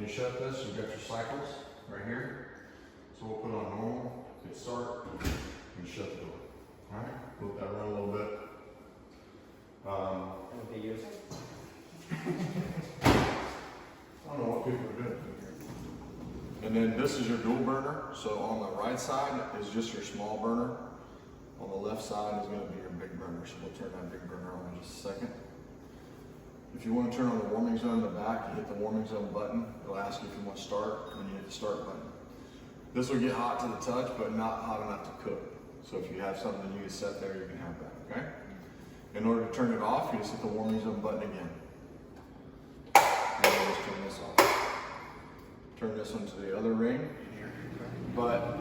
you shut this, you've got your cycles right here. So we'll put on normal, hit start, and shut the door. Alright, move that around a little bit. Okay, I don't know what people are doing here. And then this is your dual burner. So on the right side is just your small burner. On the left side is going to be your big burner. So we'll turn that big burner on in just a second. If you want to turn on the warming zone in the back, you hit the warming zone button. It'll ask you if you want to start, and then you hit the start button. This will get hot to the touch, but not hot enough to cook. So if you have something that you can set there, you can have that, okay? In order to turn it off, you just hit the warming zone button again. And then just turn this off. Turn this one to the other ring. But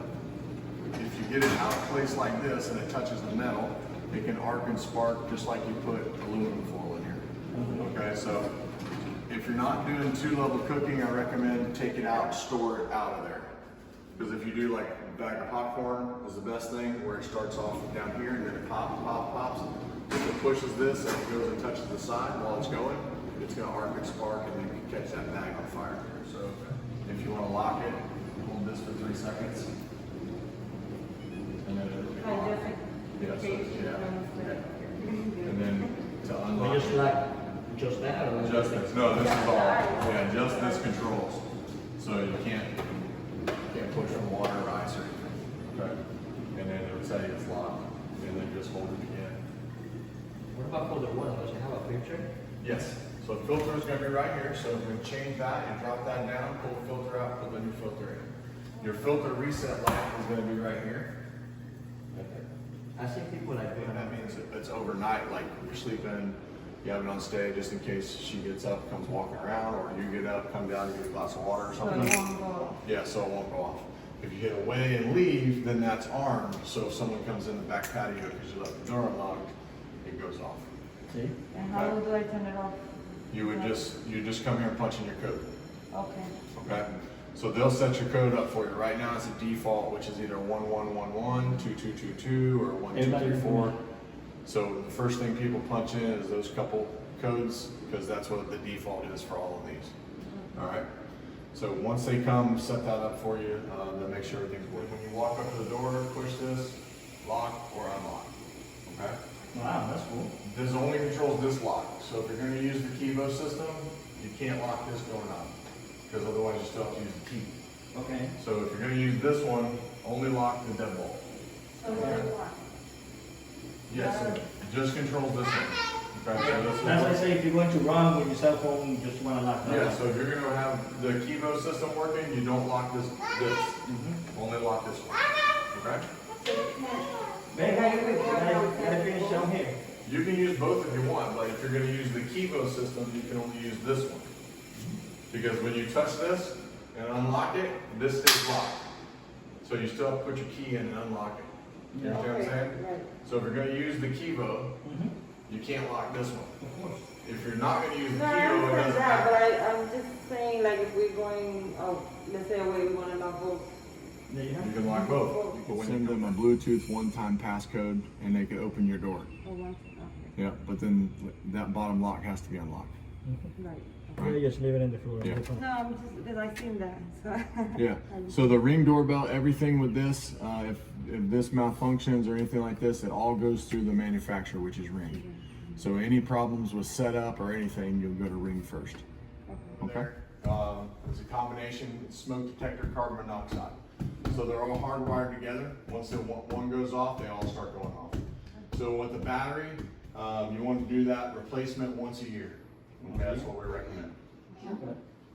if you get it out of place like this and it touches the metal, it can arc and spark just like you put aluminum foil in here. Okay, so if you're not doing 2-level cooking, I recommend take it out and store it out of there. Because if you do like a bag of popcorn is the best thing, where it starts off down here and then it pops. If it pushes this and it goes and touches the side while it's going, it's going to arc and spark and then you can catch that bag on fire. So if you want to lock it, hold this for 3 seconds. And then it'll be locked. And then to unlock just it. like just that, or Just this. No, this is all. Yeah, just this controls. So you can't push from water or ice or anything. Okay. And then it will tell you it's locked. And then just hold it again. What about for the water? Does it have a filter? Yes. So the filter is going to be right here. So if we change that and drop that down, pull the filter out, put the new filter in. Your filter reset light is going to be right here. Okay. I see people like doing That means it's overnight, like you're sleeping, you have it on stay just in case she gets up, comes walking around, or you get up, come down, and get a glass of water or something. So it won't go off. Yeah, so it won't go off. If you hit away and leave, then that's armed. So if someone comes in the back patio because you left the door unlocked, it goes off. See? And how do I turn it off? You just come here and punch in your code. Okay. Okay? So they'll set your code up for you. Right now it's a default, which is either 1111, 2222, or 1234. So the first thing people punch in is those couple codes, because that's what the default is for all of these. All right. So once they come, set that up for you. They'll make sure everything's working. When you walk up to the door, push this, lock or unlock. Okay. Wow, that's cool. This only controls this lock. So if you're going to use the Kivo system, you can't lock this going up, because otherwise you still have to use the key. Okay. So if you're going to use this one, only lock the deadbolt. So what do you want? Yes, it just controls this one. Okay, so this That's why I one. say if you're going to run with your cell phone, you just want to lock that. Yeah, so if you're going to have the Kivo system working, you don't lock this. Only lock this one. Okay? Babe, gotta finish down here. You can use both if you want, but if you're going to use the Kivo system, you can only use this one. Because when you touch this and unlock it, this stays locked. So you still have to put your key in and unlock it. You know what I'm saying? Right. So if you're going to use the Kivo, you can't lock this one. Of course. If you're not going to use the No, I Kivo, it understand doesn't that, but matter. I'm just saying, like, if we're going, let's say away, we want to lock both. There you You have. can lock both. Send them a Bluetooth one-time passcode, and they can open your door. Oh, one, okay. Yeah, but then that bottom lock has to be unlocked. Right. You just leave it in the floor. Yeah. No, I'm just, because I've seen that, so. Yeah. So the Ring doorbell, everything with this, if this malfunctions or anything like this, it all goes through the manufacturer, which is Ring. So any problems with setup or anything, you'll go to Ring first. Okay. It's a combination smoke detector, carbon monoxide. So they're all hardwired together. Once one goes off, they all start going off. So with the battery, you want to do that replacement once a year. Okay, that's what we recommend.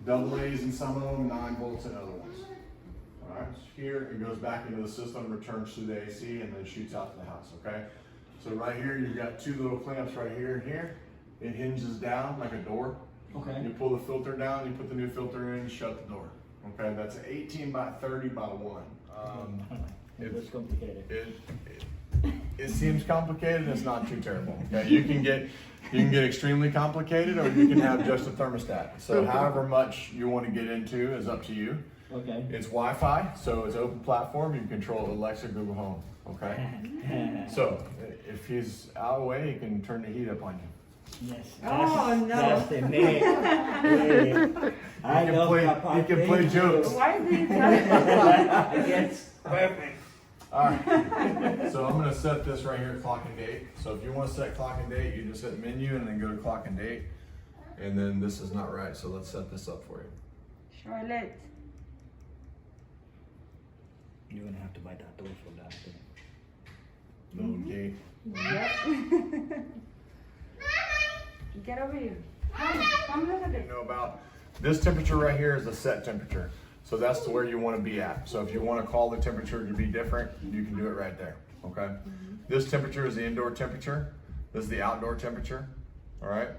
Double A's in some of them, 9 volts in other ones. All right, here it goes back into the system, returns to the AC, and then shoots out to the house. Okay. So right here, you've got 2 little clamps right here and here. It hinges down like a door. Okay. You pull the filter down, you put the new filter in, shut the door. Okay, that's 18 by 30 by 1. It's complicated. It seems complicated. It's not too terrible. Okay, you can get extremely complicated, or you can have just a thermostat. So however much you want to get into is up to you. Okay. It's Wi-Fi, so it's open platform. You can control Alexa, Google Home. Okay. So if he's out of the way, he can turn the heat up on you. Yes. Oh, no. That's the man. I can love play- Papa. he can play Thank you. jokes. Why did you Yes, perfect. Alright, so I'm gonna set this right here at clock and date. So if you wanna set clock and date, you just hit menu and then go to clock and date. And then this is not right, so let's set this up for you. Charlotte. You're gonna have to buy that door for that thing. No gate. Yep. Get over here. Come look at You it. know about this temperature right here is the set temperature. So that's to where you want to be at. So if you want to call the temperature to be different, you can do it right there. Okay. This temperature is the indoor temperature. This is the outdoor temperature. All right.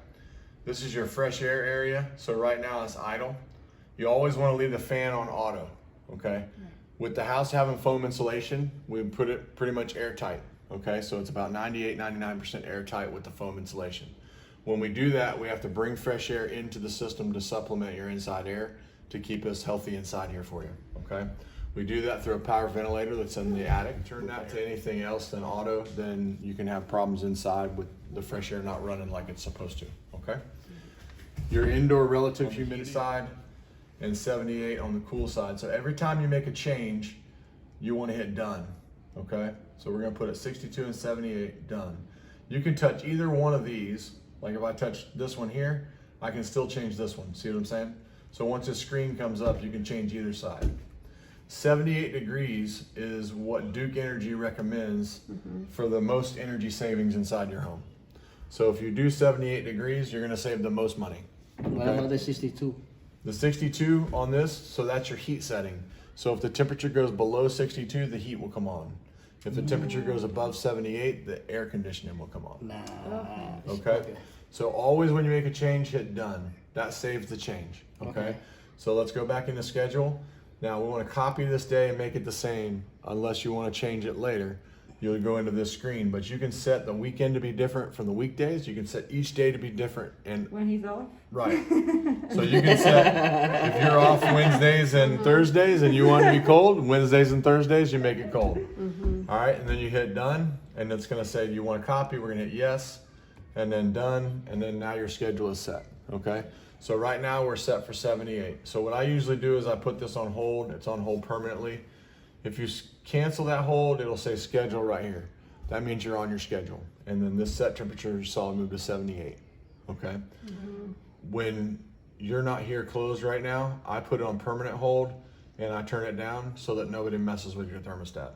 This is your fresh air area. So right now it's idle. You always want to leave the fan on auto. Okay. With the house having foam insulation, we put it pretty much airtight. Okay. So it's about 98, 99% airtight with the foam insulation. When we do that, we have to bring fresh air into the system to supplement your inside air to keep us healthy inside here for you, okay? We do that through a power ventilator that's in the attic. Turn that to anything else than auto, then you can have problems inside with the fresh air not running like it's supposed to, okay? Your indoor relative humidity side and 78 on the cool side. So every time you make a change, you wanna hit done, okay? So we're gonna put it 62 and 78, done. You can touch either one of these. Like if I touch this one here, I can still change this one. See what I'm saying? So once this screen comes up, you can change either side. 78 degrees is what Duke Energy recommends for the most energy savings inside your home. So if you do 78 degrees, you're gonna save the most money. What about the 62? The 62 on this, so that's your heat setting. So if the temperature goes below 62, the heat will come on. If the temperature goes above 78, the air conditioning will come on. Nah. Okay? So always when you make a change, hit done. That saves the change. Okay? So let's go back into schedule. Now we want to copy this day and make it the same unless you want to change it later. You'll go into this screen, but you can set the weekend to be different from the weekdays. You can set each day to be different. And When he's off? right. So you can set, if you're off Wednesdays and Thursdays and you want it to be cold, Wednesdays and Thursdays, you make it cold. All right, and then you hit done, and it's gonna say, do you want to copy? We're gonna hit yes, and then done, and then now your schedule is set, okay? So right now we're set for 78. So what I usually do is I put this on hold. It's on hold permanently. If you cancel that hold, it'll say schedule right here. That means you're on your schedule. And then this set temperature saw move to 78, okay? When you're not here closed right now, I put it on permanent hold and I turn it down so that nobody messes with your thermostat.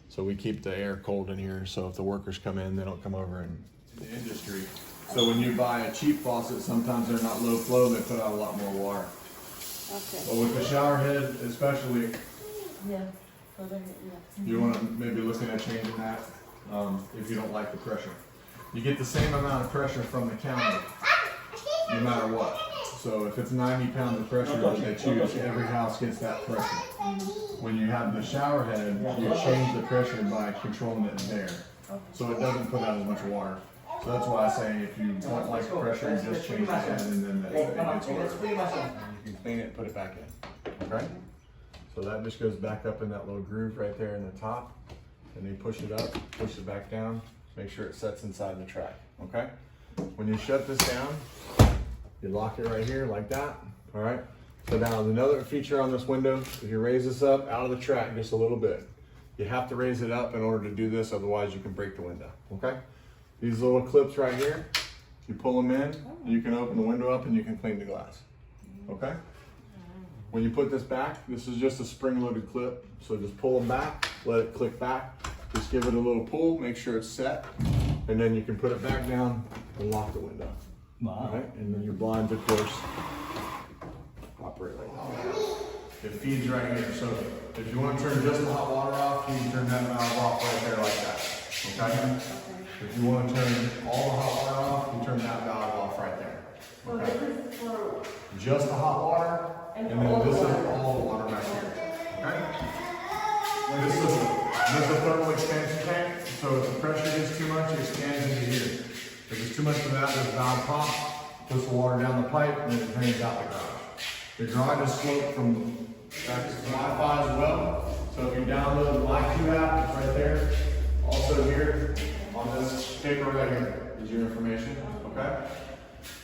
So we keep the air cold in here, so if the workers come in, they don't come over in the industry. So when you buy a cheap faucet, sometimes they're not low flow, they put out a lot more water. Okay. But with the shower head especially, Yeah. So then, yeah. you want to maybe looking at changing that if you don't like the pressure. You get the same amount of pressure from the counter, no matter what. So if it's 90 pounds of pressure that they choose, every house gets that pressure. When you have the shower head, you change the pressure by controlling it there. So it doesn't put out as much water. So that's why I say if you don't like the pressure, you just change the head and then it gets water. You can clean it and put it back in, okay? So that just goes back up in that little groove right there in the top. And then you push it up, push it back down, make sure it sets inside the track, okay? When you shut this down, you lock it right here like that, all right? So now another feature on this window, if you raise this up out of the track just a little bit, you have to raise it up in order to do this, otherwise you can break the window, okay? These little clips right here, you pull them in, you can open the window up and you can clean the glass, okay? When you put this back, this is just a spring-loaded clip, so just pull them back, let it click back, just give it a little pull, make sure it's set, and then you can put it back down and lock the window. All right, and then your blinds, of course, operate like that. It feeds right here, so if you want to turn just the hot water off, you can turn that valve off right there like that, okay? If you want to turn all the hot water off, you turn that valve off right there. So this is for. Just the hot water, and then this is all the water back here, okay? This is a thermal expansion tank, so if the pressure gets too much, it expands into here. If it's too much of that, this valve pops, puts the water down the pipe, and then it drains out the garage. The garage is sloped from back to Wi-Fi as well, so if you download the Wi-Fi app, it's right there. Also here, on this paper right here, is your information, okay?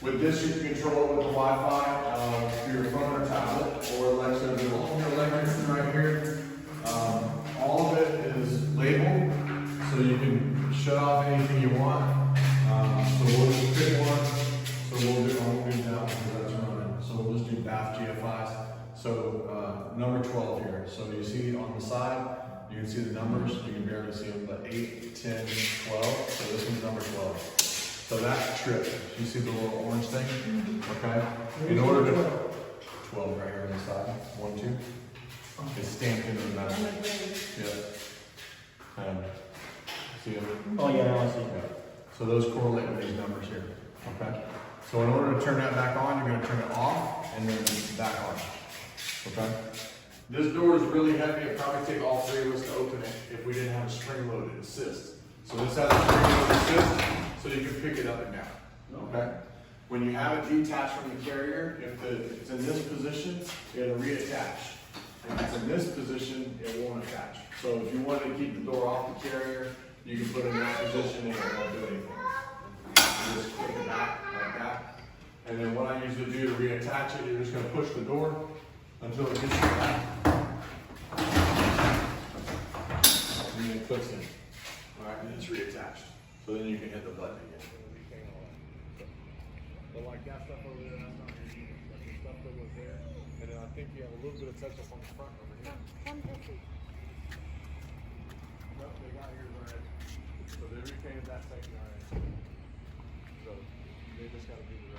With this, you can control it with the Wi-Fi through your phone or tablet. have GFIs. So number 12 here. So you see on the side, you can see the numbers. You can barely see them, but 8, 10, 12. So this one's number 12. So that strip, you see the little orange thing? Okay. In order to 12 right here on the side. 1, 2. It's stamped into the metal. Yeah. See it? Oh, yeah, I see. Yeah. So those correlate with these numbers here. Okay. So in order to turn that back on, you're going to turn it off and then back on. Okay. This door is really heavy. It'd probably take all 3 of us to open it if we didn't have a spring-loaded assist. So this has a spring-loaded assist, so you can pick it up and down. Okay. When you have it detached from the carrier, if it's in this position, it'll reattach. If it's in this position, it won't attach. So if you wanted to keep the door off the carrier, you can put it in that position and it won't do anything. You just click it back like that. And then what I usually do to reattach it, you're just going to push the door until it gets back. And then it clicks in. Alright, and it's reattached. So then you can hit the button again. But like that stuff over there, that's not your unit. That's the stuff that was there. And then I think you have a little bit of touch up on the front over here. Nope, they got yours already. So they repainted that section already. So they just gotta do the